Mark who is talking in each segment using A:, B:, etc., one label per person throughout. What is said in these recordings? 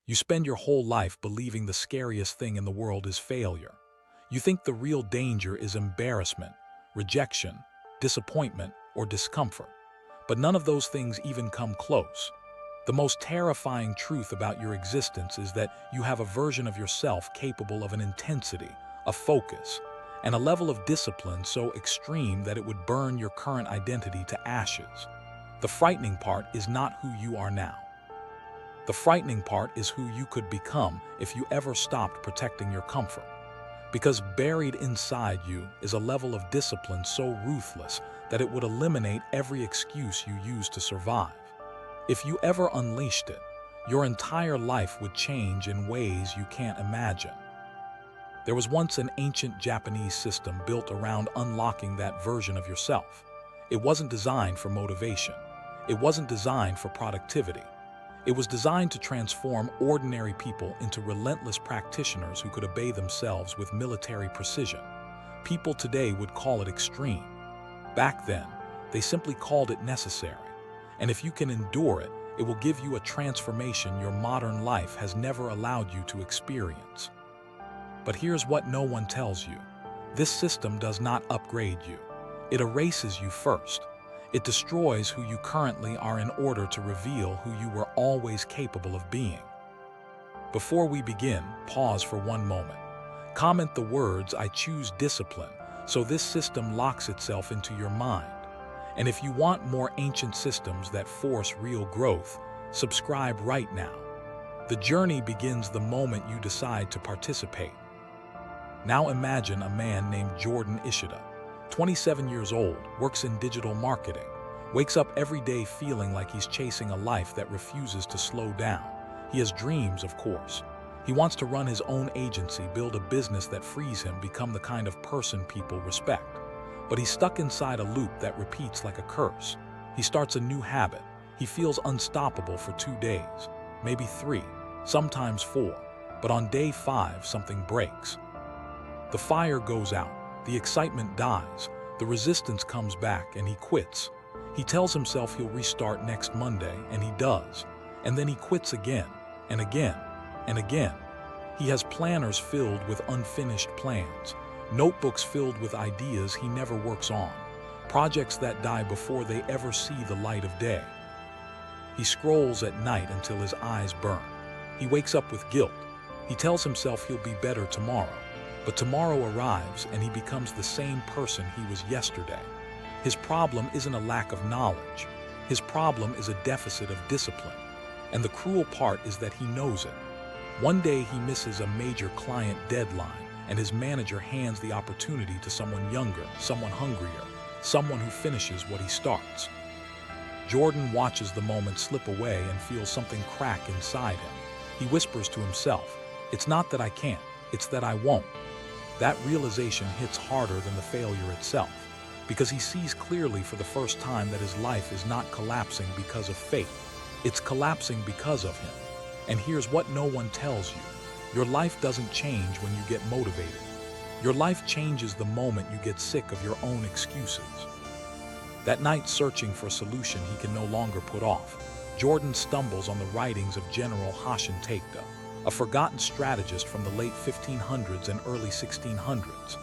A: You spend your whole life believing the scariest thing in the world is failure. You think the real danger is embarrassment, rejection, disappointment, or discomfort. But none of those things even come close. The most terrifying truth about your existence is that you have a version of yourself capable of an intensity, a focus, and a level of discipline so extreme that it would burn your current identity to ashes. The frightening part is not who you are now. The frightening part is who you could become if you ever stopped protecting your comfort. Because buried inside you is a level of discipline so ruthless that it would eliminate every excuse you use to survive. If you ever unleashed it, your entire life would change in ways you can't imagine. There was once an ancient Japanese system built around unlocking that version of yourself. It wasn't designed for motivation. It wasn't designed for productivity. It was designed to transform ordinary people into relentless practitioners who could obey themselves with military precision. People today would call it extreme. Back then, they simply called it necessary. And if you can endure it, it will give you a transformation your modern life has never allowed you to experience. But here's what no one tells you. This system does not upgrade you. It erases you first. It destroys who you currently are in order to reveal who you were always capable of being. Before we begin, pause for one moment. Comment the words, "I choose discipline," so this system locks itself into your mind. And if you want more ancient systems that force real growth, subscribe right now. The journey begins the moment you decide to participate. Now imagine a man named Jordan Ishida. 27 years old, works in digital marketing, wakes up every day feeling like he's chasing a life that refuses to slow down. He has dreams, of course. He wants to run his own agency, build a business that frees him, become the kind of person people respect. But he's stuck inside a loop that repeats like a curse. He starts a new habit. He feels unstoppable for 2 days, maybe 3, sometimes 4. But on day 5, something breaks. The fire goes out. The excitement dies, the resistance comes back, and he quits. He tells himself he'll restart next Monday, and he does. And then he quits again, and again, and again. He has planners filled with unfinished plans, notebooks filled with ideas he never works on, projects that die before they ever see the light of day. He scrolls at night until his eyes burn. He wakes up with guilt. He tells himself he'll be better tomorrow. But tomorrow arrives and he becomes the same person he was yesterday. His problem isn't a lack of knowledge. His problem is a deficit of discipline. And the cruel part is that he knows it. One day he misses a major client deadline and his manager hands the opportunity to someone younger, someone hungrier, someone who finishes what he starts. Jordan watches the moment slip away and feels something crack inside him. He whispers to himself, "It's not that I can't, it's that I won't." That realization hits harder than the failure itself, because he sees clearly for the first time that his life is not collapsing because of fate. It's collapsing because of him. And here's what no one tells you. Your life doesn't change when you get motivated. Your life changes the moment you get sick of your own excuses. That night, searching for a solution he can no longer put off, Jordan stumbles on the writings of General Hashin Taikta, a forgotten strategist from the late 1500s and early 1600s.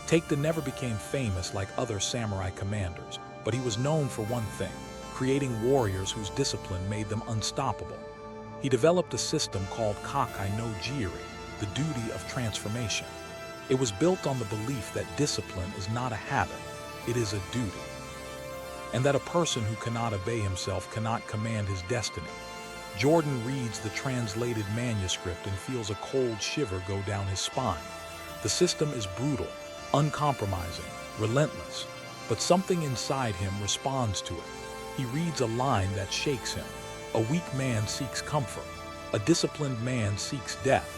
A: Taikta never became famous like other samurai commanders, but he was known for one thing: creating warriors whose discipline made them unstoppable. He developed a system called Kakai no Jiri, the duty of transformation. It was built on the belief that discipline is not a habit, it is a duty. And that a person who cannot obey himself cannot command his destiny. Jordan reads the translated manuscript and feels a cold shiver go down his spine. The system is brutal, uncompromising, relentless, but something inside him responds to it. He reads a line that shakes him. A weak man seeks comfort. A disciplined man seeks death,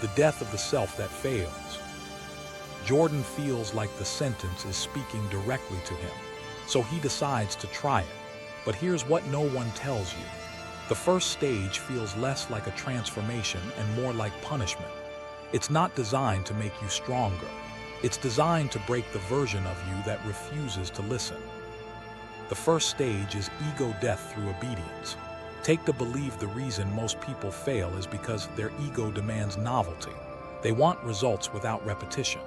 A: the death of the self that fails. Jordan feels like the sentence is speaking directly to him, so he decides to try it. But here's what no one tells you. The first stage feels less like a transformation and more like punishment. It's not designed to make you stronger. It's designed to break the version of you that refuses to listen. The first stage is ego death through obedience. Take to believe the reason most people fail is because their ego demands novelty. They want results without repetition.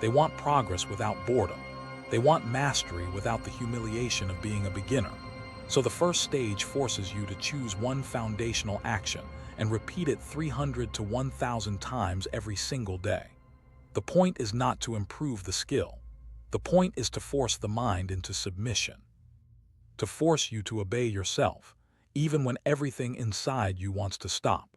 A: They want progress without boredom. They want mastery without the humiliation of being a beginner. So the first stage forces you to choose one foundational action and repeat it 300 to 1,000 times every single day. The point is not to improve the skill. The point is to force the mind into submission, to force you to obey yourself, even when everything inside you wants to stop.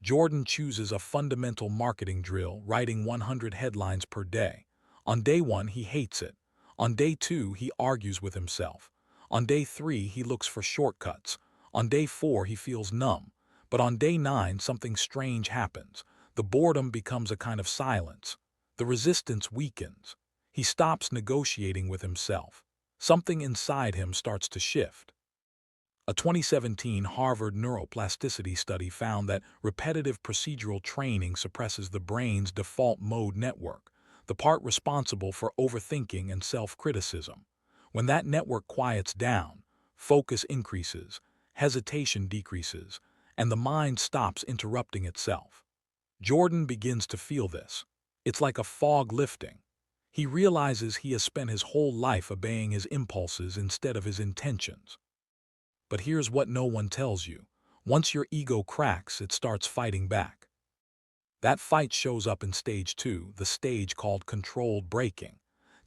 A: Jordan chooses a fundamental marketing drill, writing 100 headlines per day. On day 1, he hates it. On day 2, he argues with himself. On day 3, he looks for shortcuts. On day 4, he feels numb. But on day 9, something strange happens. The boredom becomes a kind of silence. The resistance weakens. He stops negotiating with himself. Something inside him starts to shift. A 2017 Harvard neuroplasticity study found that repetitive procedural training suppresses the brain's default mode network, the part responsible for overthinking and self-criticism. When that network quiets down, focus increases, hesitation decreases, and the mind stops interrupting itself. Jordan begins to feel this. It's like a fog lifting. He realizes he has spent his whole life obeying his impulses instead of his intentions. But here's what no one tells you. Once your ego cracks, it starts fighting back. That fight shows up in stage 2, the stage called controlled breaking.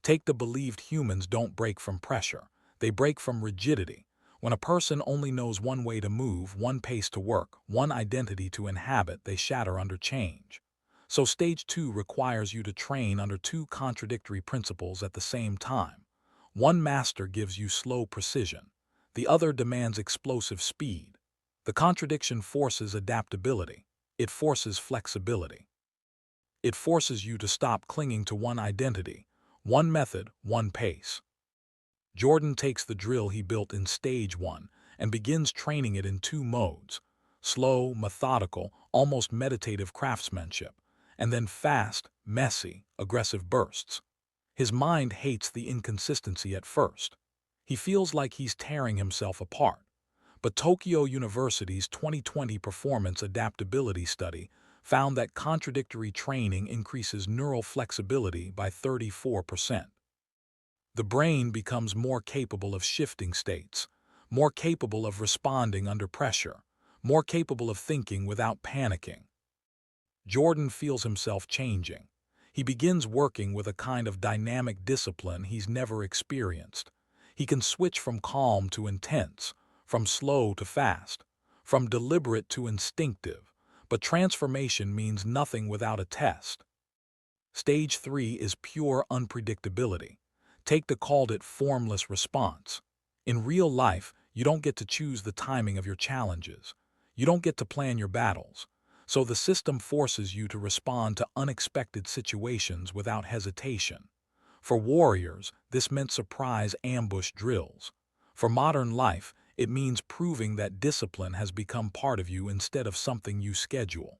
A: Take the believed humans don't break from pressure. They break from rigidity. When a person only knows one way to move, one pace to work, one identity to inhabit, they shatter under change. So stage 2 requires you to train under 2 contradictory principles at the same time. One master gives you slow precision. The other demands explosive speed. The contradiction forces adaptability. It forces flexibility. It forces you to stop clinging to one identity, one method, one pace. Jordan takes the drill he built in stage 1 and begins training it in 2 modes: slow, methodical, almost meditative craftsmanship, and then fast, messy, aggressive bursts. His mind hates the inconsistency at first. He feels like he's tearing himself apart. But Tokyo University's 2020 Performance Adaptability Study found that contradictory training increases neural flexibility by 34%. The brain becomes more capable of shifting states, more capable of responding under pressure, more capable of thinking without panicking. Jordan feels himself changing. He begins working with a kind of dynamic discipline he's never experienced. He can switch from calm to intense, from slow to fast, from deliberate to instinctive, but transformation means nothing without a test. Stage 3 is pure unpredictability. Take the called it formless response. In real life, you don't get to choose the timing of your challenges. You don't get to plan your battles. So the system forces you to respond to unexpected situations without hesitation. For warriors, this meant surprise ambush drills. For modern life, it means proving that discipline has become part of you instead of something you schedule.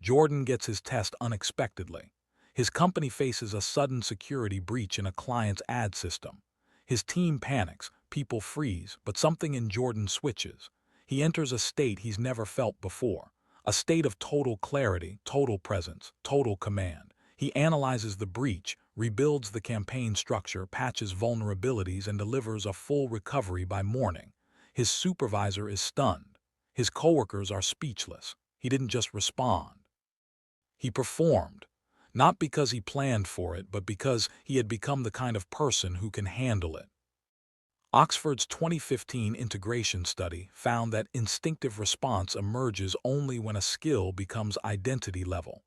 A: Jordan gets his test unexpectedly. His company faces a sudden security breach in a client's ad system. His team panics, people freeze, but something in Jordan switches. He enters a state he's never felt before, a state of total clarity, total presence, total command. He analyzes the breach, rebuilds the campaign structure, patches vulnerabilities, and delivers a full recovery by morning. His supervisor is stunned. His coworkers are speechless. He didn't just respond. He performed, not because he planned for it, but because he had become the kind of person who can handle it. Oxford's 2015 integration study found that instinctive response emerges only when a skill becomes identity level.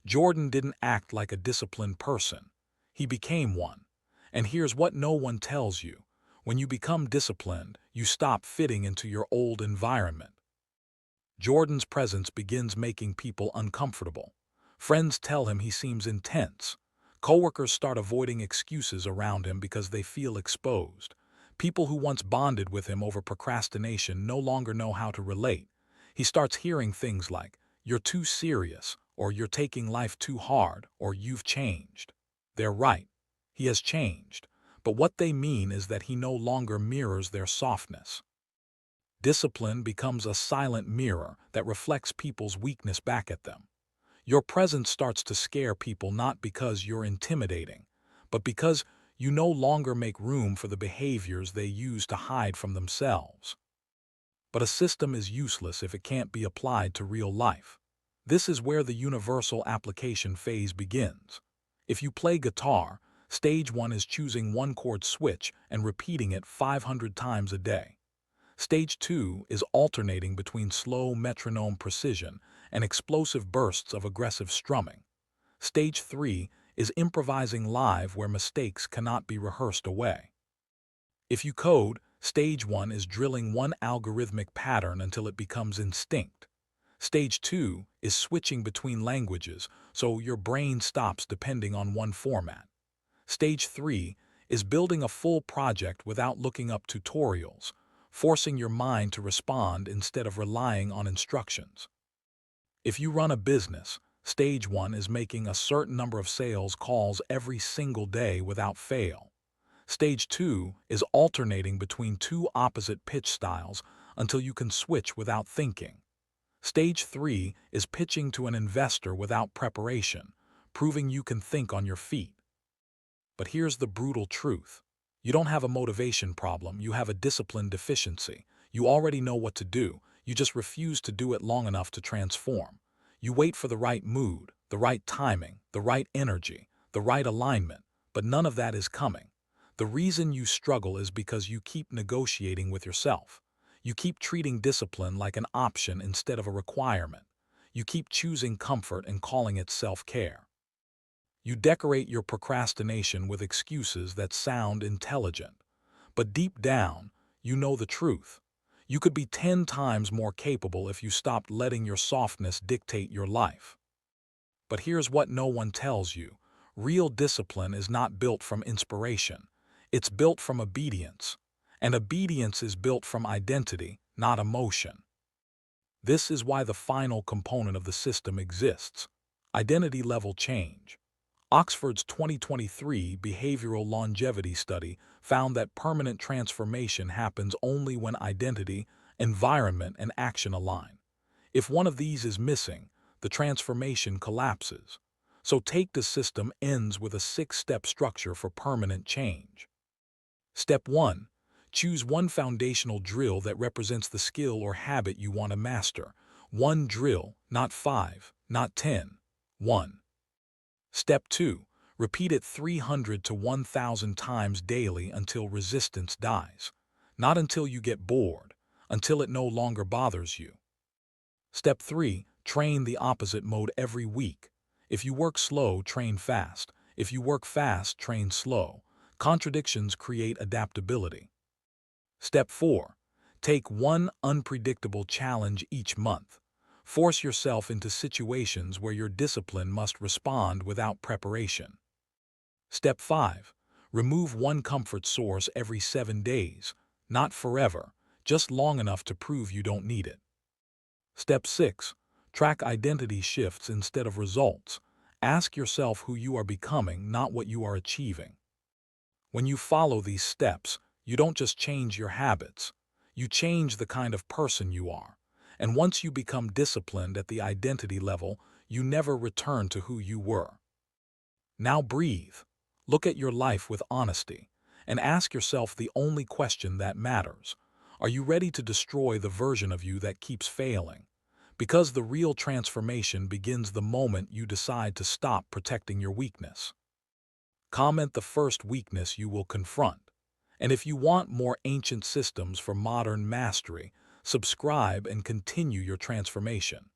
A: Jordan didn't act like a disciplined person. He became one. And here's what no one tells you. When you become disciplined, you stop fitting into your old environment. Jordan's presence begins making people uncomfortable. Friends tell him he seems intense. Coworkers start avoiding excuses around him because they feel exposed. People who once bonded with him over procrastination no longer know how to relate. He starts hearing things like, "You're too serious," or "You're taking life too hard," or "You've changed." They're right. He has changed. But what they mean is that he no longer mirrors their softness. Discipline becomes a silent mirror that reflects people's weakness back at them. Your presence starts to scare people not because you're intimidating, but because you no longer make room for the behaviors they use to hide from themselves. But a system is useless if it can't be applied to real life. This is where the universal application phase begins. If you play guitar, stage 1 is choosing one chord switch and repeating it 500 times a day. Stage 2 is alternating between slow metronome precision and explosive bursts of aggressive strumming. Stage 3 is improvising live where mistakes cannot be rehearsed away. If you code, stage 1 is drilling one algorithmic pattern until it becomes instinct. Stage 2 is switching between languages so your brain stops depending on one format. Stage 3 is building a full project without looking up tutorials, forcing your mind to respond instead of relying on instructions. If you run a business, stage 1 is making a certain number of sales calls every single day without fail. Stage 2 is alternating between two opposite pitch styles until you can switch without thinking. Stage 3 is pitching to an investor without preparation, proving you can think on your feet. But here's the brutal truth. You don't have a motivation problem, you have a discipline deficiency. You already know what to do, you just refuse to do it long enough to transform. You wait for the right mood, the right timing, the right energy, the right alignment, but none of that is coming. The reason you struggle is because you keep negotiating with yourself. You keep treating discipline like an option instead of a requirement. You keep choosing comfort and calling it self-care. You decorate your procrastination with excuses that sound intelligent. But deep down, you know the truth. You could be 10 times more capable if you stopped letting your softness dictate your life. But here's what no one tells you. Real discipline is not built from inspiration. It's built from obedience. And obedience is built from identity, not emotion. This is why the final component of the system exists: identity level change. Oxford's 2023 Behavioral Longevity Study found that permanent transformation happens only when identity, environment, and action align. If one of these is missing, the transformation collapses. So Take the System ends with a 6-step structure for permanent change. Step 1. Choose one foundational drill that represents the skill or habit you want to master. One drill, not 5, not 10. 1. Step 2. Repeat it 300 to 1,000 times daily until resistance dies. Not until you get bored, until it no longer bothers you. Step 3. Train the opposite mode every week. If you work slow, train fast. If you work fast, train slow. Contradictions create adaptability. Step 4. Take one unpredictable challenge each month. Force yourself into situations where your discipline must respond without preparation. Step 5. Remove one comfort source every 7 days. Not forever, just long enough to prove you don't need it. Step 6. Track identity shifts instead of results. Ask yourself who you are becoming, not what you are achieving. When you follow these steps, you don't just change your habits. You change the kind of person you are. And once you become disciplined at the identity level, you never return to who you were. Now breathe. Look at your life with honesty and ask yourself the only question that matters. Are you ready to destroy the version of you that keeps failing? Because the real transformation begins the moment you decide to stop protecting your weakness. Comment the first weakness you will confront. And if you want more ancient systems for modern mastery, subscribe and continue your transformation.